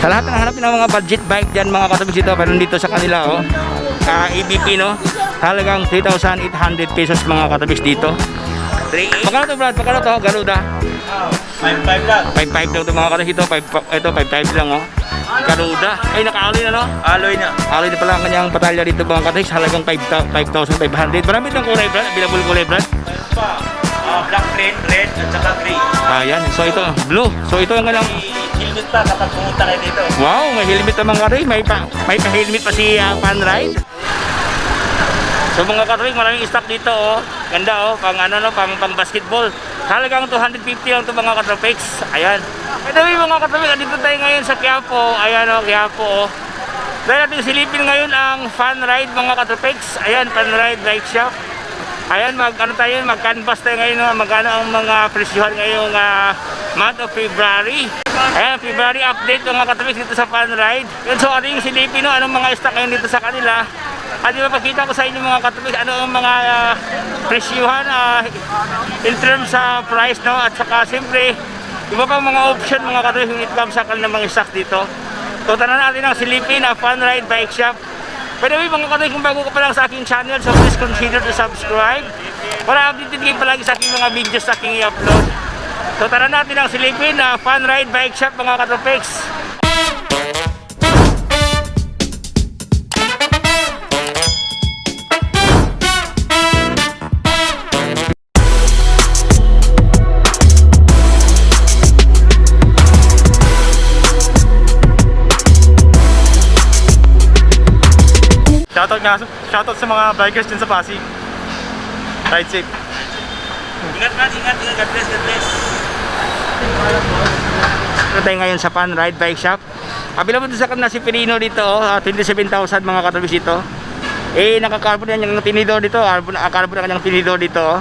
Sa lahat ng hanapin ng mga budget bike dyan mga katubis dito, meron dito sa kanila oh. EBP no, halagang 3,800 pesos mga katubis dito. 3.8. Magkano to Brad? Magkano to? Garuda? 5.5 lang. 5.5 lang to mga katubis dito. Ito 5.5 lang oh. Garuda. Ay naka-alloy na no? Alloy na. Alloy na pala ang kanyang patalya dito mga katubis, halagang 5,500. Marami itong kulay Brad, available kulay Brad. Mayroon pa. Black, red, at saka gray. Ayan, so ito blue. So ito ang kanyang Helmet pa kapag pumunta kayo dito. wow, may helmet naman ka rin. May pa-helmet pa si Fan Ride. So mga katawig, maraming stock dito oh. Ganda oh, pang ano no, pang basketball. Halagang 250 lang to mga katawig. Ayan. Ito mga katawig, dito tayo ngayon sa Quiapo. Ayan oh, Quiapo oh. Dahil natin silipin ngayon ang Fan Ride mga katawig. Ayan, Fan Ride Bike Shop. Ayan, mag-canvas tayo ngayon, magkano ang mga presyohan ngayong month of February. Ayan, February update mga katawis dito sa Fan Ride. Yun, so ating silipin anong mga stock ngayon dito sa kanila. At ipapakita ko sa inyo mga katawis ano ang mga presyohan in terms sa price no. At saka siyempre, iba pang mga option mga katawis yung it comes sa kanilang mga stock dito. So tanan natin ang silipin Fan Ride Bike Shop. By the way mga katawis, kung bago ka pa lang sa aking channel, so please consider to subscribe para updated kayo palagi sa aking mga videos sa aking i-upload. So tara natin ang silipin Fan Ride Bike Shop mga katawis. Shoutout sa mga bikers din sa Pasig. Ride safe. Ingat. God bless. Ito tayo ngayon sa Fan Ride Bike Shop. Available dito sa kanila si Perino dito, 27,000 mga katawis dito. Naka-carbon yan yung tinidor dito, carbon ang kanyang tinidor dito.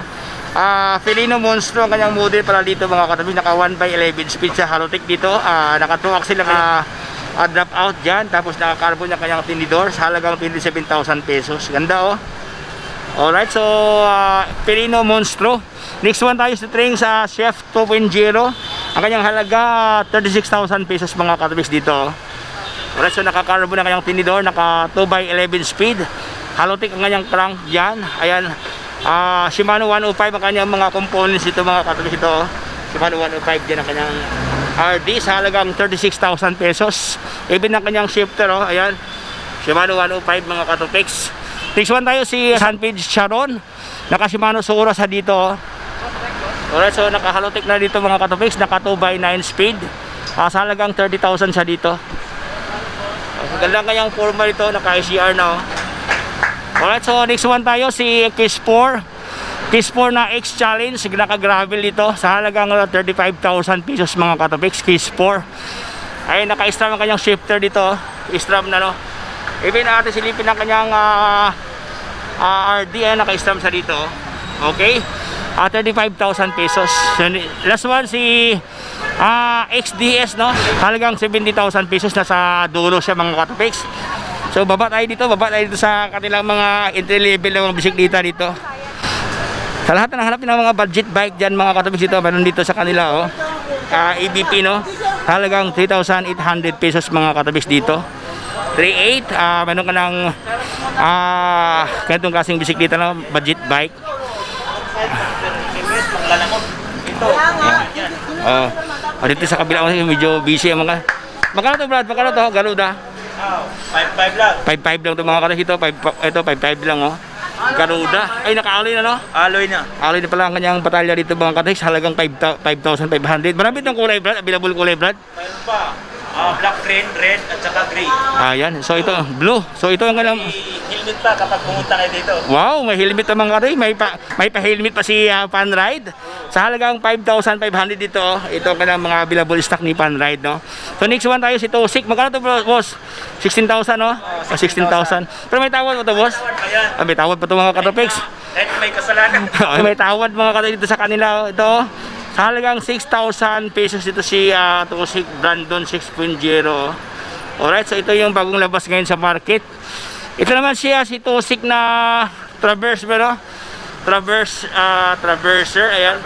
Perino Monstro ang kanyang model para dito mga katawis, naka 1x11 speed sa Halotech dito. Naka 2 axle ang drop out dyan, tapos naka-carbon yung kanyang tinidor sa halagang 27,000 pesos. Ganda oh. Alright, so Perino Monstro. Next one tayo sa train sa Chef 2.0. Ang kanyang halaga 36,000 pesos mga katawis dito. Alright, so naka-carbon ang kanyang tinidor, naka 2x11 speed. Halotech ang kanyang crank dyan. Ayan, Shimano 105 ang kanyang mga components dito mga katawis dito. Shimano 105 dyan ang kanyang RD sa halagang 36,000 pesos. Even ang kanyang shifter oh. Ayan, Shimano 105 mga katawis. Next one tayo si Sunpage Charon. Naka Shimano Sura sa dito oh. Alright, so naka Halotech na dito mga katawis, naka 2x9 speed. Sa halagang 30,000 siya dito. Maganda kanyang forma dito, naka ICR na oh. Alright, so next one tayo si Kiss 4 na X Challenge, naka gravel dito sa halagang 35,000 pesos mga katawis. Kiss 4 ay naka-stram ang kanyang shifter dito, stram na no. Even natin silipin ang kanyang RD ay naka-stram sa dito. Okay, 35,000 pesos. So, last one si XDS no, halagang 70,000 pesos, nasa dulo siya mga katawis. So baba tayo dito sa kanilang mga entry level ng mga bisikleta dito. Sa lahat ng hanapin ng mga budget bike dyan mga katawis dito, meron dito sa kanila oh. EBP no, halagang 3,800 pesos mga katawis dito. 3.8, meron ka ng ganitong kasing bisikleta na budget bike. Dito sa kabila medyo busy ang mga. Magkano to Brad? Magkano to? Garuda? 5.5 lang. 5.5 lang to mga katawis dito. Ito 5.5 lang oh. Garuda. Ay naka-alloy na no? Alloy na. Alloy na pala ang kanyang patalya dito mga katawis, halagang 5,500. Marami itong kulay Brad, available kulay Brad. Mayroon pa. Black, red, at saka gray. Ayan, so ito blue. So ito ang kanyang Helmet pa kapag pumunta kayo dito. wow, may helmet naman ka rin. May pa-helmet pa si Fan Ride. Sa halagang 5,500 dito. Ito ang kanyang mga available stock ni Fan Ride no. So next one tayo si Tosik. Magkano to boss? 16,000 no? 16,000. Pero may tawad pa to boss? May tawad pa to mga katawis. May kasalanan. May tawad mga katawis dito sa kanila. Ito sa halagang 6,000 pesos dito si Tosik Brandon 6.0. Alright, so ito yung bagong labas ngayon sa market. Ito naman siya si Tosik na Traverse pero Traverser, ayan.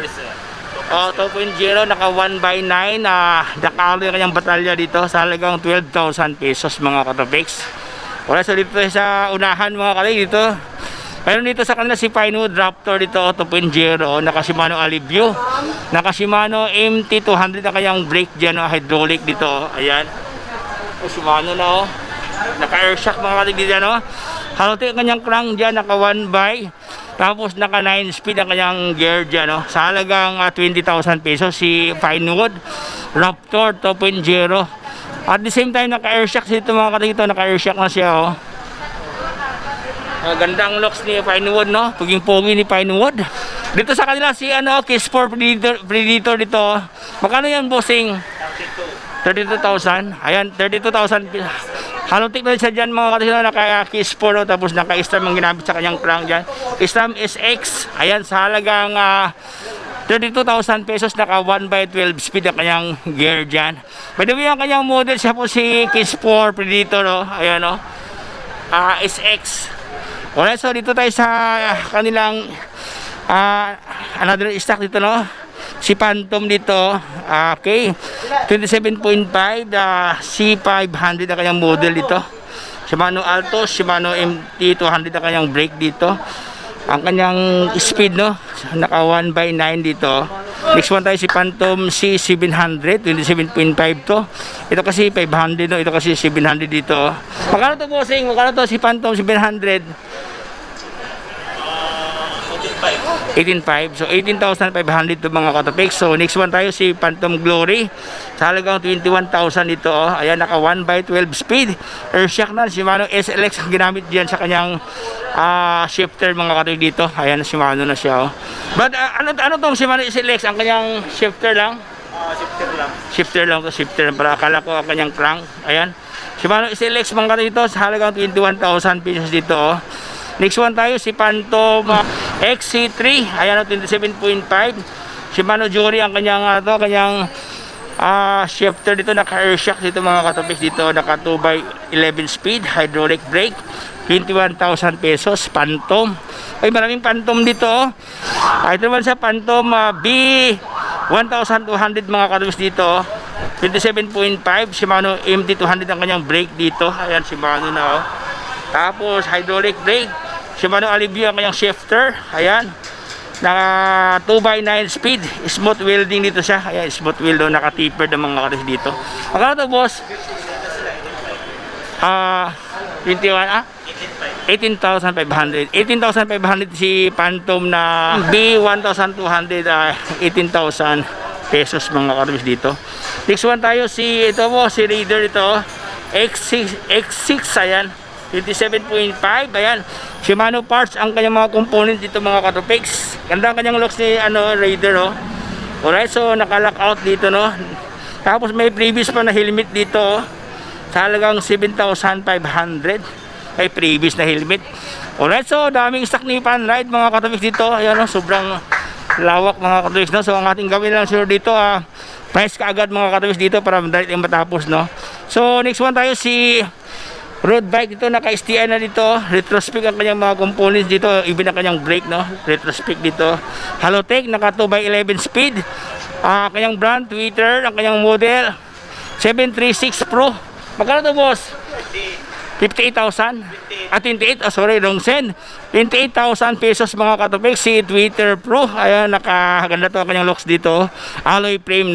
2.0, naka 1x9, nakalo yung kanyang batalya dito sa halagang 12,000 pesos mga katopics. Wala, so dito sa unahan mga kalay dito. Pero dito sa kanila si Pinewood Raptor dito 2.0, naka Shimano Alivio, naka Shimano MT200 na kanyang brake dyan, hydraulic dito. Ayan, Shimano na naka airshock mga kalay dito, halote ang kanyang crank dyan, naka 1x, tapos naka 9 speed ang kanyang gear dyan, sa halagang 20,000 pesos si Pinewood Raptor 2.0. At the same time naka airshock dito mga kalay, naka airshock na siya. Gandang looks ni Pinewood, puging-pugi ni Pinewood. Dito sa kanila si Kiss4 Predator dito. Magkano yan, bossing? 32,000. Ayan, 32,000. Halotik na siya dyan mga katila, naka Kiss4, tapos naka Islam ang ginamit sa kanyang crank dyan. Islam SX. Ayan, sa halagang 32,000 pesos, naka 1x12 speed ang kanyang gear dyan. By the way, ang kanyang model siya po si Kiss4 Predator. Ayan, SX. Alright, so dito tayo sa kanilang another stock dito, si Phantom dito. Okay, 27.5, C500 ang kanyang model dito. Shimano Alto, Shimano MT200 ang kanyang brake dito. Ang kanyang speed, naka 1x9 dito. Next one tayo si Phantom C700, 27.5 to. Ito kasi 500, ito kasi 700 dito. Magkano to, bossing? Magkano to si Phantom 700? 18,500. So 18,500 to mga katopics. So next one tayo si Phantom Glory sa halagang 21,000 dito. Ayan, naka 1x12 speed. Airshock na, Shimano SLX ang ginamit diyan sa kanyang shifter mga katopics dito. Ayan, Shimano na siya. But ano tong Shimano SLX? Ang kanyang shifter lang? Shifter lang to, shifter lang. Para akala ko ang kanyang crank. Ayan, Shimano SLX mga katopics dito sa halagang 21,000 pesos dito. Next one tayo si Phantom XC3, ayan, 27.5. Shimano Jury ang kanyang shifter dito, naka airshock dito mga katopics dito, naka 2x11 speed, hydraulic brake, 21,000 pesos, Phantom. Ay, maraming Phantom dito. Ito naman sa Phantom B1200 mga katopics dito, 27.5. Shimano MT200 ang kanyang brake dito. Ayan, Shimano na. Tapos hydraulic brake, Shimano Alivio ang kanyang shifter. Ayan, naka 2x9 speed, smooth welding dito siya. Ayan, smooth wheel doon, naka-tapered ang mga karis dito. Magkano to, boss? 18,500. 18,500 si Phantom na B1200, 18,000 pesos mga karis dito. Next one tayo si Raider ito, X6, ayan, 27.5. Ayan, Shimano parts ang kanyang mga component dito mga katopics. Ganda ang kanyang looks ni Raider. Alright, so naka-lockout dito, Tapos may previous pa na helmet dito, sa halagang 7,500. Ay, previous na helmet. Alright, so daming stock ni Panride mga katopics dito. Ayan, sobrang lawak mga katopics, So ang ating gawin lang sure dito, price ka agad mga katopics dito para madalit yung matapos, So next one tayo si road bike dito, naka-STI na dito, retrospec ang kanyang mga components dito, even ang kanyang brake, retrospec dito. Halotech, naka 2x11 speed. Kanyang brand, Twitter, ang kanyang model 736 Pro. Magkano to, boss? 58,000? 28, sorry, wrong send. 28,000 pesos mga katopics si Twitter Pro. Ayan, nakaganda to ang kanyang looks dito, alloy frame,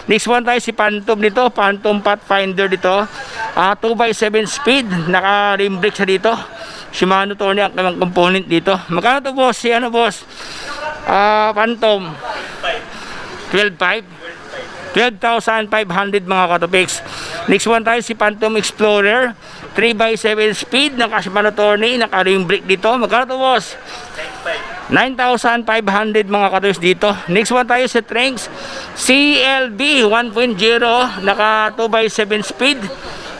Next one tayo si Phantom dito, Phantom Pathfinder dito, 2x7 speed, naka rim brake siya dito. Shimano to ang kanyang component dito. Magkano to, boss? Si boss? Phantom 12,500 mga katopics. Next one tayo si Phantom Explorer, 3x7 speed, naka Shimano Tourney, naka rim brake dito. Magkano to, boss? 9,500 mga katopics dito. Next one tayo si Trenks CLB 1.0, naka 2x7 speed,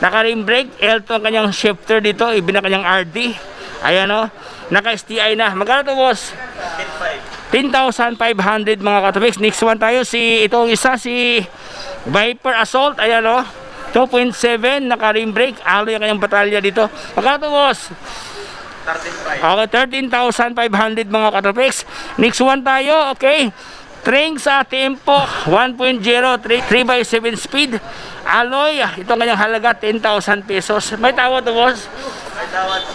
naka rim brake, L2 ang kanyang shifter dito, ibig na kanyang RD. Ayan, naka STI na. Magkano to, boss? 10,500 mga katopics. Next one tayo si Viper Assault. Ayan, 2.7, naka rim brake, alloy ang kanyang batalya dito. Magkano to, boss? 13,500. Okay, 13,500 mga katopics. Next one tayo, okay, Tring sa Tempo 1.0 3x7 speed alloy. Ito ang kanyang halaga 10,000 pesos. May tawad to, boss?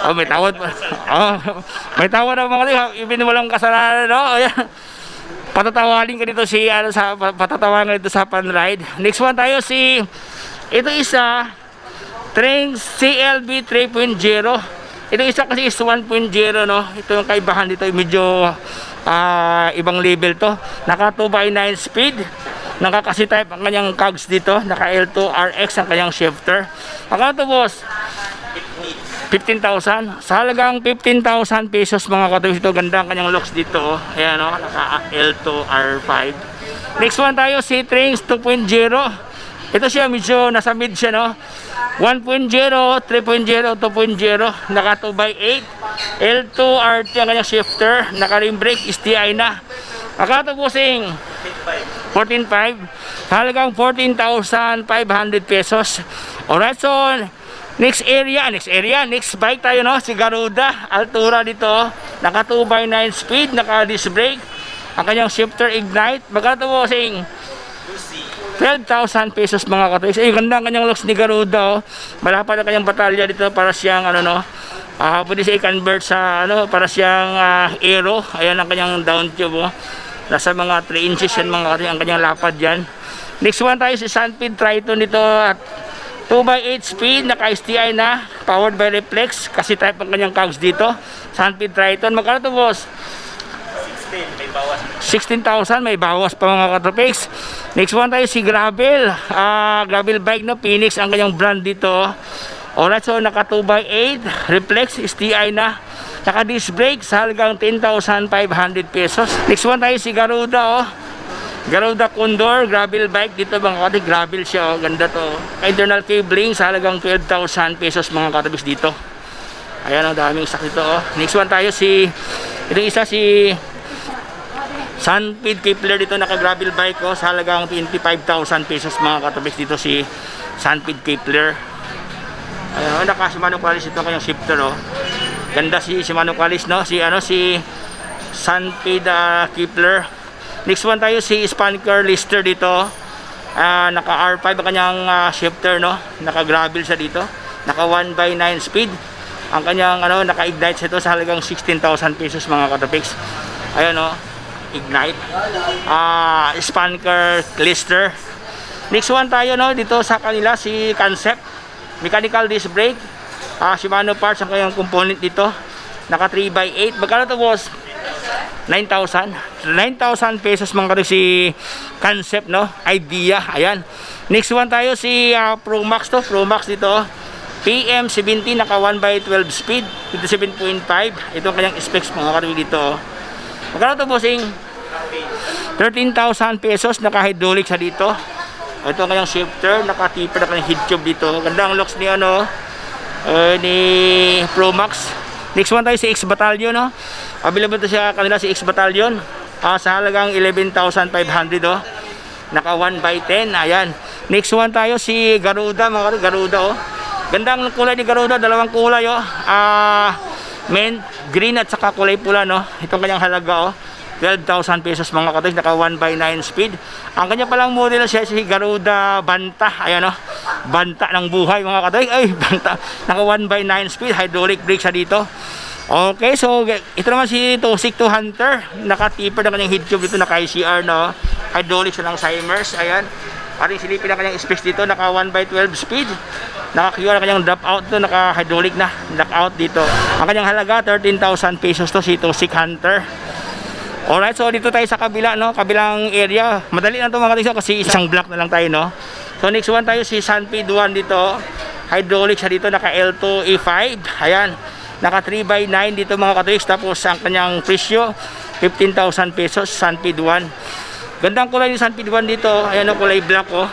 Oh, may tawad pa. Oh, may tawad na mga katolik. Even walang kasalanan, no? Ayan. Patatawarin ka dito si patatawarin ka dito sa Panride. Next one tayo si ito isa Tring CLB 3.0. Ito isa kasi is 1.0, no. Ito yung kaibahan dito, medyo ibang level to. Naka 2x9 speed. Nakakasi type ang kanyang cogs dito. Naka L2 RX ang kanyang shifter. Ang to, boss? 15,000. Sa halagang 15,000 pesos mga katolik, ito ganda ang kanyang looks dito, oh. Ayan, oh, naka L2 R5. Next one tayo si Trings 2.0. Ito siya, medyo nasa mid siya, no. 1.0, 3.0, 2.0, naka 2x8 L2 RT ang kanyang shifter. Naka rim brake, STI na. Nakatubusing 14.5. Halagang 14,500 pesos. Alright, so next bike tayo, no, si Garuda Altura dito, naka 2x9 speed, naka disc brake, ang kanyang shifter Ignite. Magkano po sing 12,000 pesos mga katolik. Ay, ganda ang kanyang looks ni Garuda, oh. Malapad ang kanyang batalya dito, para siyang ano, no, pwede siya i-convert sa ano, para siyang aero. Ayan ang kanyang down tube, oh. Nasa mga 3 inches yan mga katolik ang kanyang lapad yan. Next one tayo si Sunpeed Triton dito at 2x8 speed, naka STI na, powered by reflex, kasi type ang kanyang cogs dito. Sunpeed Triton, magkano to, boss? 16,000, may bawas pa mga katopics. Next one tayo si Gravel, Gravel bike, no, Phoenix ang kanyang brand dito. Alright, so naka 2x8 reflex, STI na, naka disc brake, sa halagang 10,500 pesos. Next one tayo si Garuda, oh. Garuda Condor, gravel bike dito mga katolik, gravel siya, oh. Ganda to. Internal cabling sa halagang 12,000 pesos mga katolik dito. Ayan, oh, daming stock dito, oh. Next one tayo si ito isa si Sunpeed Kepler dito, naka gravel bike, oh, sa halagang 25,000 pesos mga katolik dito si Sunpeed Kepler. Ayan, oh, naka Shimano Qualis ito kanyang shifter, oh. Ganda si Shimano Qualis, no, si ano, si Sunpeed Kepler. Next one tayo si Spanker Lister dito, naka R5 ang kanyang shifter, no, naka gravel siya dito, naka 1x9 speed ang kanyang ano, naka ignite siya ito sa halagang 16,000 pesos mga katopics. Ayan, no, ignite, Spanker Lister. Next one tayo, no, dito sa kanila si Concept mechanical disc brake, Shimano parts ang kanyang component dito, naka 3x8. Magkano to, boss? 9,000 pesos mga katolik si Concept, no, Idea. Ayan. Next one tayo si Pro Max to, Pro Max dito, PM17, naka 1x12 speed, 57.5. Ito ang kanyang specs mga katolik dito. Magkano to, bossing? 13,000 pesos, naka hydraulic sa dito. Ito ang kanyang shifter, naka tipper na kanyang head tube dito. Ganda ang looks ni ano, ni Pro Max. Next one tayo si X Battalion, no. Available to siya kanila si X Battalion, sa halagang 11,500, oh. Naka 1x10. Ayan. Next one tayo si Garuda mga Garuda, oh. Ganda ang kulay ni Garuda, dalawang kulay, oh. Mint green at saka kulay pula, no. Itong kanyang halaga, oh, 12,000 pesos mga katolik, naka 1x9 speed. Ang kanya palang model siya si Garuda Banta. Ayan, oh, Banta ng buhay mga katolik. Ay, Banta, naka 1x9 speed, hydraulic brake siya dito. Okay, so ito naman si Tosik 2 Hunter, naka-tipper na kanyang head tube dito, naka-ICR, no, hydraulic siya ng Simers. Ayan, paring silipin na kanyang space dito, naka 1x12 speed, naka-QR na kanyang drop out dito, naka-hydraulic na lock out dito. Ang kanyang halaga 13,000 pesos to, si Tosik Hunter. Alright, so dito tayo sa kabila, no, kabilang area. Madali na to mga katolik kasi isang block na lang tayo, no. So next one tayo si Sunpeed 1 dito, hydraulic siya dito, naka L2 E5. Ayan, naka 3x9 dito mga katolik. Tapos ang kanyang presyo 15,000 pesos, Sunpeed 1. Gandang kulay ni Sunpeed 1 dito. Ayan, o, kulay black, oh,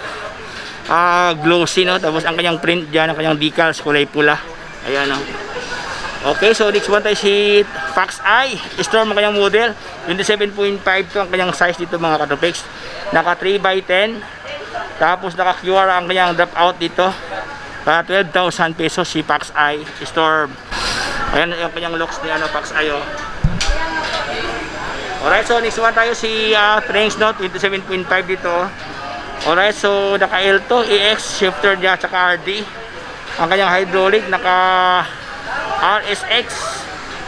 glossy, no. Tapos ang kanyang print dyan, ang kanyang decals kulay pula. Ayan, o. Okay, so next one tayo si Fox Eye Storm ang kanyang model, 27.5 to ang kanyang size dito mga katolik. Naka 3x10. Tapos naka QR ang kanyang drop out dito, 12,000 pesos si Fox Eye Storm. Ayan yung kanyang looks ni ano, Fox Eye, oh. Alright, so next one tayo si Trends Note 27.5 dito. Alright, so naka L2, EX, shifter niya, tsaka RD. Ang kanyang hydraulic, naka RSX.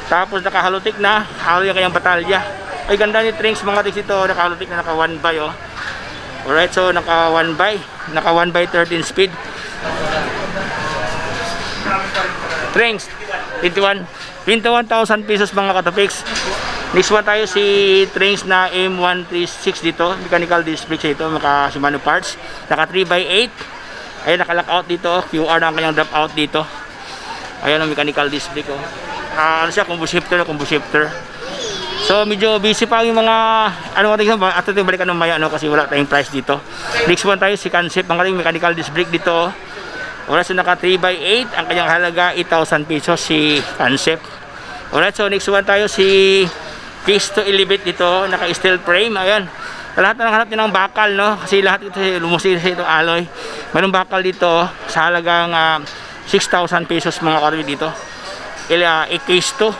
Tapos naka halotic na, halo yung kanyang batalya. Ay ganda ni Trends mga katiks ito, naka halotic na, naka 1x oh. Alright, so naka 1x 13 speed. Trends 21,000 pesos mga katopiks. Next one tayo si Trends na M136 dito, mechanical disc brake ito, maka Shimano parts, naka 3x8. Ayun, naka lockout dito, QR na ang kanyang drop out dito. Ayun ang mechanical disc brake oh. Ano siya, combo shifter. So medyo busy pa yung mga ano natin at ito balikan ng maya kasi wala tayong price dito. Next one tayo si Concept, ang ating mechanical disc brake dito. Alright, so naka 3x8, ang kanyang halaga 8,000 pesos si Concept. Alright, so next one tayo si Case to Elevate dito, naka steel frame. Ayan, lahat na hanap niya ng bakal no, kasi lahat ito lumusin sa itong alloy. Mayroong bakal dito sa halagang 6,000 pesos mga karwi dito. Case to.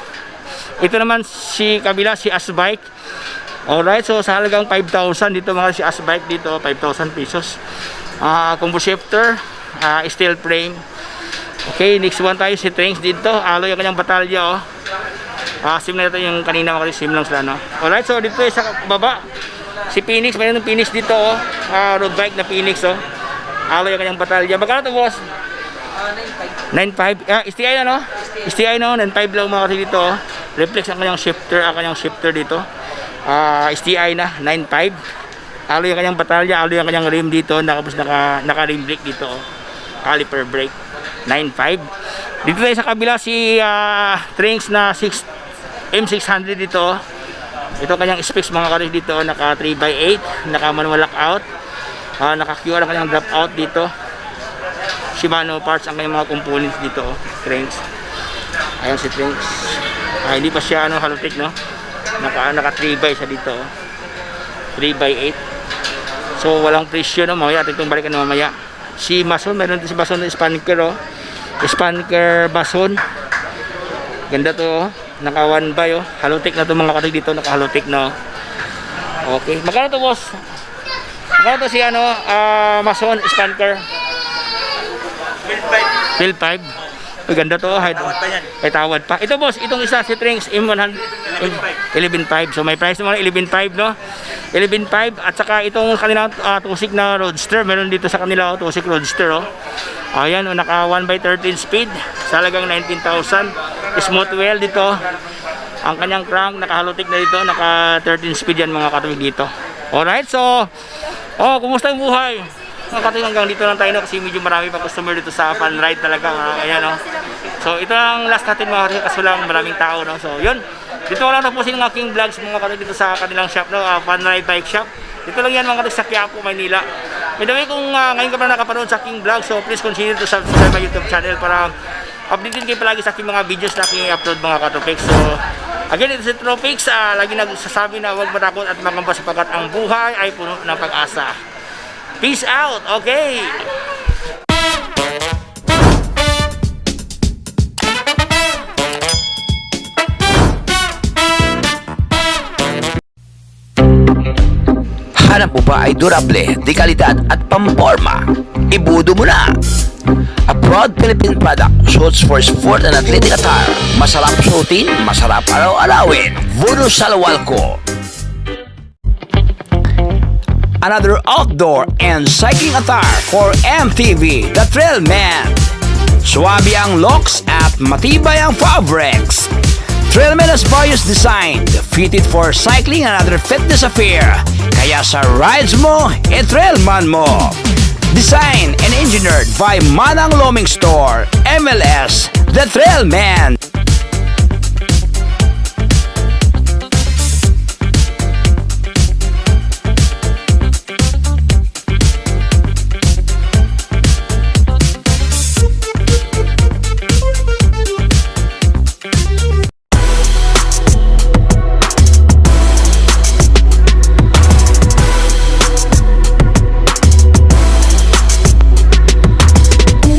Ito naman si kabila si Asbike. Alright, so sa halagang 5,000 dito mga si Asbike dito, 5,000 pesos. Combo shifter, steel frame. Okay, next one tayo si Trends dito, alloy ang kanyang batalya oh. Sim na ito yung kanina mga sim lang sila no. Alright, so dito sa baba si Phoenix, mayroon ng Phoenix dito oh. Road bike na Phoenix oh. Alloy ang kanyang batalya. Magkano ito boss? 9.5. STI na no? STI no, 9.5 lang mga kasi dito oh. Reflex ang kanyang shifter dito. STI na 9.5. Alloy ang kanyang batalya, alloy ang kanyang rim dito, nakapos naka rim brake dito oh. Caliper brake 9.5. Dito tayo sa kabila si Trends na M600 dito. Ito kanyang specs mga karis dito, naka 3x8, naka manual lockout, naka QR ang kanyang drop out dito. Shimano parts ang kanyang mga components dito, Trends. Ayan si Trends. Hindi pa siya halotic no. Naka 3x siya dito. 3x8. So walang presyo no, mamaya atin itong balikan na mamaya. Si Mason, meron din si Mason na spanker oh. Spanker Mason. Ganda to oh. Naka 1x oh. Halotic na to mga katig dito, naka halotic no. Okay, magkano to boss? Magkano to si Mason Spanker? 12.5. Ay, ganda to, ay tawad pa. Ito boss, itong isa si Trends M100 11.5. So may price naman 11.5 no. 11.5 at saka itong kanilang tusik na Roadster, meron dito sa kanila tusik Roadster oh. Ayan, naka 1x13 speed, sa halagang 19,000. Smooth wheel dito. Ang kanyang crank naka-halotic na dito, naka 13 speed yan mga katuwid dito. Alright, so kumusta yung buhay? Mga katuwid, hanggang dito lang tayo no, kasi medyo marami pa customer dito sa fun ride talaga. Ayan no. So ito lang last natin mga katuwid, kasi walang maraming tao no. So yun, dito lang tapusin ng aking vlogs mga katuwid dito sa kanilang shop no, Fun Ride Bike Shop. Dito lang yan mga katuwid sa Quiapo, Maynila. By the way, kung ngayon ka pa nakapanood sa aking vlog, so please consider to subscribe my YouTube channel para updatein kayo palagi sa aking mga videos na aking i-upload mga katopics. So again, ito si Tropics, lagi nagsasabi na huwag matakot at magamba sapagkat ang buhay ay puno ng pag-asa. Peace out, okay? Hanap mo ba ay durable, di kalidad at pamporma? Ibudo mo na! A proud Philippine product, suits for sport and athletic attire. Masarap suotin, masarap araw-arawin. Voodoo Salawalco. Another outdoor and cycling attire for MTV, The Trail Man. Suwabe ang looks at matibay ang fabrics. Trailman has various design, fitted for cycling and other fitness affair. Kaya sa rides mo, Trailman mo. Designed and engineered by Manang Loming Store, MLS, The Trailman.